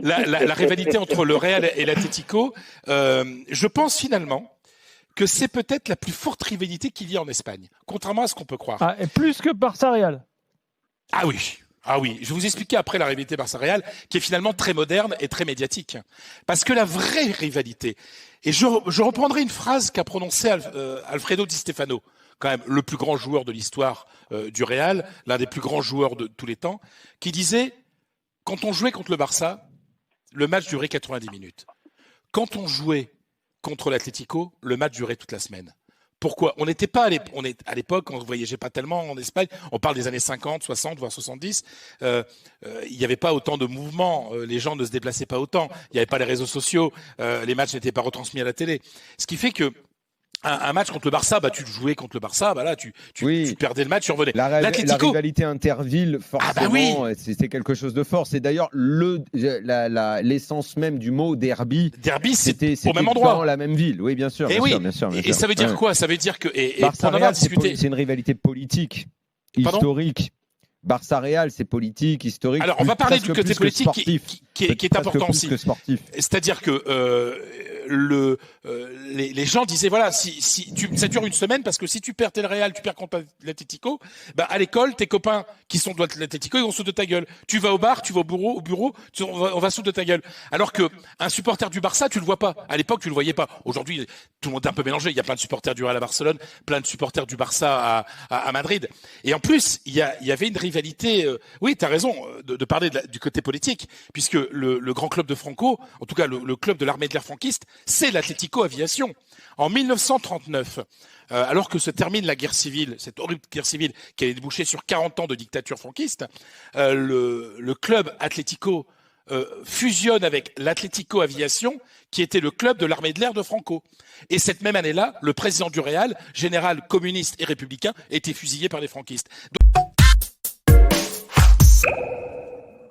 la rivalité entre le Real et l'Atlético, je pense finalement que c'est peut-être la plus forte rivalité qu'il y a en Espagne, contrairement à ce qu'on peut croire. Ah, et plus que Barça-Real. Ah oui. Ah oui, je vais vous expliquer après la rivalité Barça-Real, qui est finalement très moderne et très médiatique. Parce que la vraie rivalité, et je reprendrai une phrase qu'a prononcée Alfredo Di Stefano, quand même le plus grand joueur de l'histoire du Real, l'un des plus grands joueurs de tous les temps, qui disait, quand on jouait contre le Barça, le match durait 90 minutes. Quand on jouait contre l'Atlético, le match durait toute la semaine. Pourquoi ? On n'était pas à l'époque, on ne voyageait pas tellement en Espagne. On parle des années 50, 60, voire 70. Il n'y avait pas autant de mouvements. Les gens ne se déplaçaient pas autant. Il n'y avait pas les réseaux sociaux. Les matchs n'étaient pas retransmis à la télé. Ce qui fait que un match contre le Barça, bah tu jouais contre le Barça, bah là tu perdais le match, tu revenais. La rivalité interville, forcément, c'est quelque chose de fort. C'est d'ailleurs l'essence même du mot derby. Derby, c'était au même endroit, dans la même ville. Oui, bien sûr. Bien sûr. Et ça veut dire quoi ? Ça veut dire que Barça-Real, c'est une rivalité politique, historique. Barça-Real, c'est politique, historique. Alors, on va parler du côté politique qui est important aussi. C'est-à-dire que les gens disaient voilà, ça dure une semaine parce que si tu perds le Real, tu perds contre l'Atlético, bah à l'école tes copains qui sont de l'Atlético, ils vont se foutre de ta gueule. Tu vas au bar, tu vas au bureau, on va se foutre de ta gueule. Alors que un supporter du Barça, tu le vois pas. À l'époque, tu le voyais pas. Aujourd'hui, tout le monde est un peu mélangé. Il y a plein de supporters du Real à Barcelone, plein de supporters du Barça à Madrid. Et en plus, il y avait une rivalité. Oui, t'as raison de parler du côté politique, puisque le grand club de Franco, en tout cas le club de l'armée de l'air franquiste, c'est l'Atlético Aviation. En 1939, alors que se termine la guerre civile, cette horrible guerre civile qui allait déboucher sur 40 ans de dictature franquiste, le club Atlético fusionne avec l'Atlético Aviation, qui était le club de l'armée de l'air de Franco. Et cette même année-là, le président du Real, général communiste et républicain, était fusillé par les franquistes. Donc